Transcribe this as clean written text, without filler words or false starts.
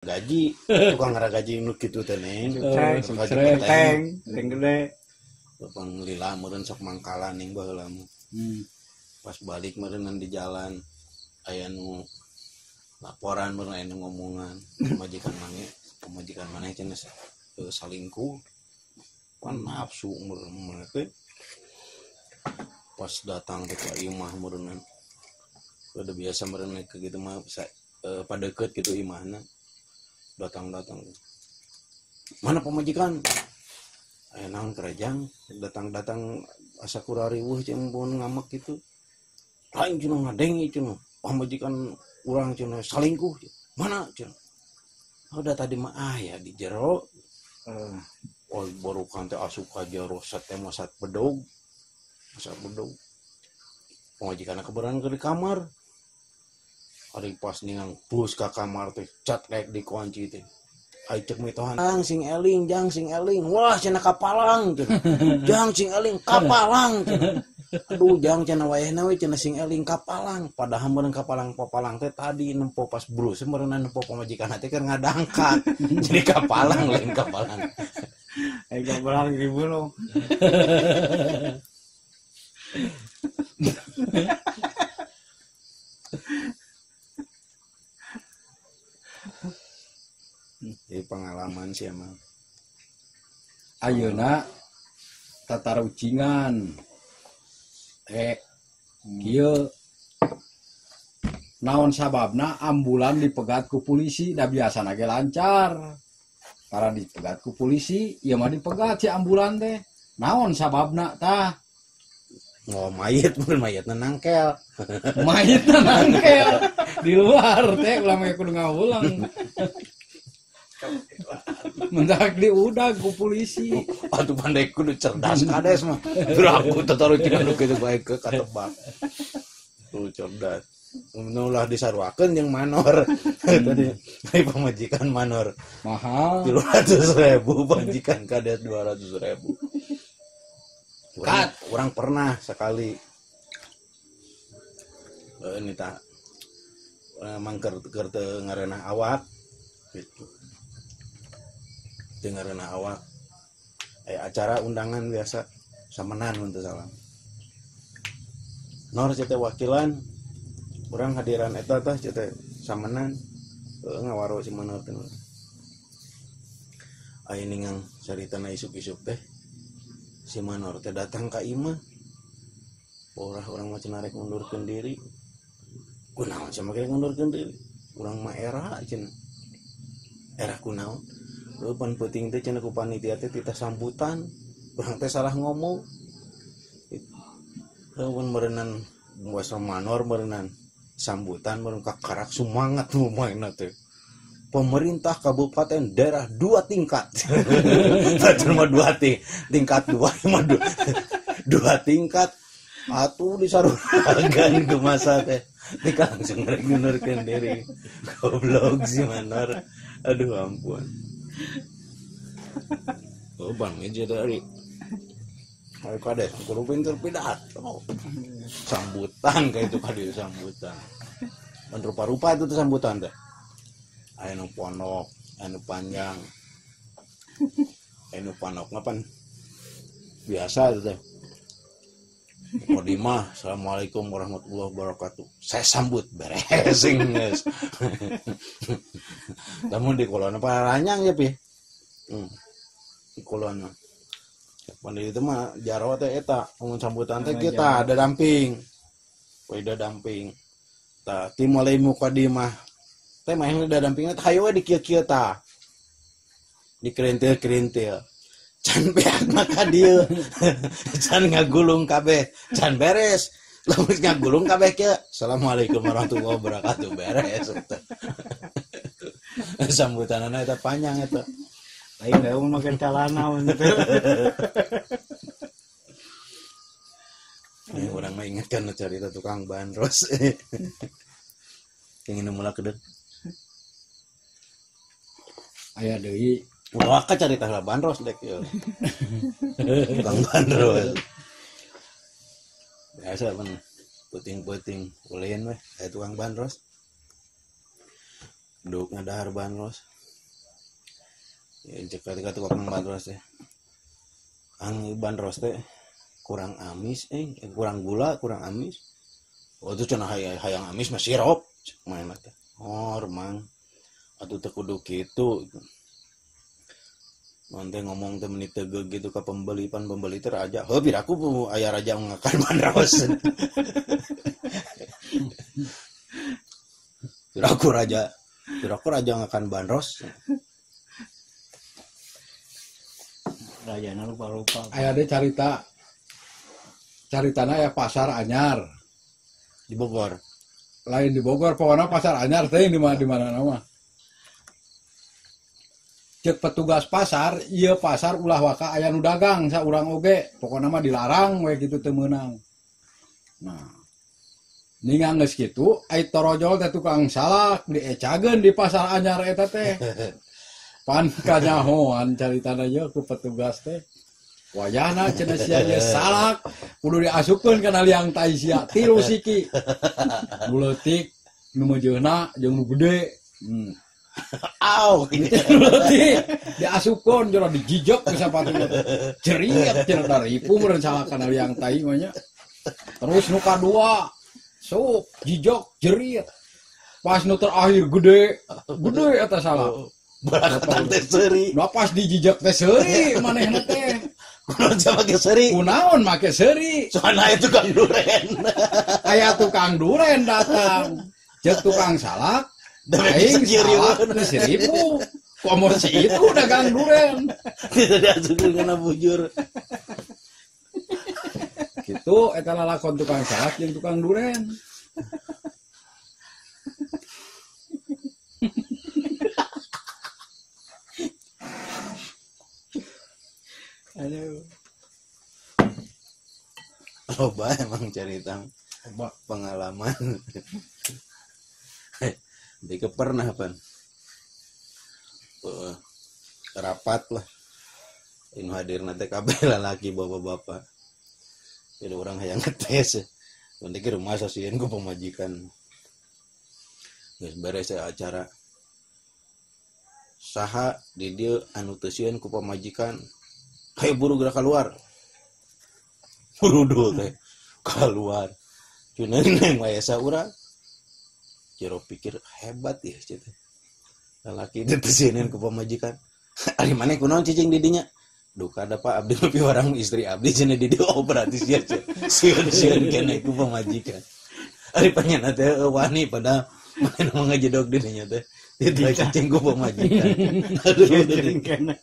gaji tukang gaji nu kitu teh neng teng gede pang lila meureun sok mangkalan ning baheula pas balik meureun di jalan aya nu laporan meureun aya nu ngomongan pemajikan maneh cenah salingkuh pan nafsu meureun teh pas datang ke imah meureun udah biasa meureun ke kitu mah padeukeut kitu imahna datang mana pemajikan naon kerajang datang asa kurariweuh jeung pun ngamek gitu lain cenah ngadengi cenah pemajikan urang cenah salingkuh mana cenah udah tadi mah aya di jero baru kan teh asup ka jero sateh bedog pemajikanna keberan ke di kamar hari pas ningang bus ka kamar teh cat kayak dikunci teh ai cek mitohan jang sing eling wah cenah kapalang jang sing eling kapalang aduh jang cenah wayahna we cenah sing eling kapalang padahal meureun kapalang teh tadi nempo pas brus meureun nempo pamajikan teh keur ngadangkat jadi kapalang lain kapalang kapalang dibulung jadi pengalaman sih emang ayeuna tatar ucingan kieu naon sababna ambulan dipegat ku polisi da biasana ge lancar para dipegat ku polisi ieu mah dipegat si ambulan teh naon sababna tah mayitna nangkel di luar teh ulah mah kudu ngawulang mendak diudag ku polisi atuh pandai kudu cerdas kades mah beraku tataru cenah nu kitu bae ke katebak tuh cerdas ulah disarwakeun jeung manor tadi pamajikan manor mahal 200.000 pamajikan kades 200.000 orang pernah sekali ini tak mangker teu ngarenah awak gitu dengarna awak acara undangan biasa samenan untuk salam nor cete wakilan urang hadiran eta teh cete samenan ngawaro si manor teh aya ningang caritana isuk-isuk teh si manor teh datang ka imah porah urang mah cenah rek ngundurkeun diri kunaon cenah rek ngundurkeun diri urang mah era cenah era kunaon pan penting teh cenah ku panitia teh titah sambutan urang teh salah ngomong mun meureunnan basa manor meureunnan sambutan meureun kakarak sumangat nu maena teh pemerintah kabupaten daerah 2 tingkat cuma 2 tingkat 2 mah 2 tingkat atuh disaruragan ke masa teh tika langsung rek ngundurkeun diri goblok si manor aduh ampun bang meja dari ayo kades kudu pinter pidato sambutan kayak itu kade sambutan mun rupa-rupa itu tuh sambutan teh aya nu pondok anu panjang anu panok ngapan biasa itu teh Kodimah, assalamualaikum warahmatullahi wabarakatuh. Saya sambut beres geus. Namun di kolona paranyang ya pi. Di kolona. Pandi itu mah jaro teh eta mun sambutan teh kita ada damping. Weda damping. Tah ti mulai Kodimah. Teh mah yang ada dampingna teh hayo we di kieu-kieu tah. Dikerintil-kerintil. Can beak maka dia can ngagulung kabeh can beres lamun ngagulung kabeh kieu assalamualaikum warahmatullahi wabarakatuh beres sambutanana eta panjang eta lain da mun make calana mun teh urang mah ingetkeun carita tukang bandros ingin mulak kedeuk aya deui ulah ka carita lah bandros dek ya. Tukang bandros. Biasa pan puting-puting ulin we aya tukang bandros. Duk ngadahar bandros. ya cek ketika tukang bandros teh ang bandros teh kurang amis kurang gula kurang amis oh itu cenah hayang amis mah sirup main teh oh remang atuh teu kudu kitu nanti ngomong teh menit teu gitu ka pembeli teh raja heuh aku aya raja ngakan bandros Piraku raja ngakan bandros rajana lupa-lupa. Aya deh caritana ya pasar anyar di Bogor. Lain di Bogor, pokoknya pasar anyar teh di mana nama. Cek petugas pasar, iya pasar ulah waka aya nu dagang saurang oge, pokoknya mah dilarang we kitu teu meunang. Nah, ningang geus kitu, ai torojol teh tukang salak diecageun di pasar anyar eta teh. Pan kanyahoan caritana ye ku petugas teh. Wayahna cenah sia ge salak kudu diasupkeun kana liang tai sia 3 siki. Nu leutik, nu mejeuna jeung nu gede. Aw, Leutik diasupkeun jero dijijok ku sapatu. Ceriet cenah ripu meureun salak kana liang tai mah nya. Terus nu kadua sok jijok jerit. Pas nu terakhir gede eta salak. Barakatan teh seuri. Nah pas dijijak teh seuri manehna teh. Kunaon sama make seuri? Kunaon make seuri? Soalna aya tukang duren. Aya tukang duren datang. Cek tukang salak. Aing salak teh 1000. Komo si itu dagang duren. Tidak diasukeun kana bujur. Gitu eta lalakon tukang salak jeung tukang duren. Aduh. Loba emang cerita pengalaman. Dika pernah pan. Rapat lah. Inu hadir nanti kabeh lalaki bapak-bapak. Jadi orang hayang ngetes. Nanti ke rumah sasieun ku pemajikan. Geus beres acara. Saha di dieu anu teu sieun ku pamajikan. Hayu buru gerak keluar. Buru dulu teh keluar. Cuna neng wayasa urang. Jero pikir hebat ya cenah. Lalaki teh teu sieun ku pamajikan. Ari maneh kunaon cicing di dinya? Duh kada Pak abdi nepi orang istri abdi cenah di dieu oh berarti sia sieun keneh ku pamajikan. Ari panjenengan teh wani pada maneh ngajedog di dinya teh. Itu cicing ku pamajikan. Aduh Keneh.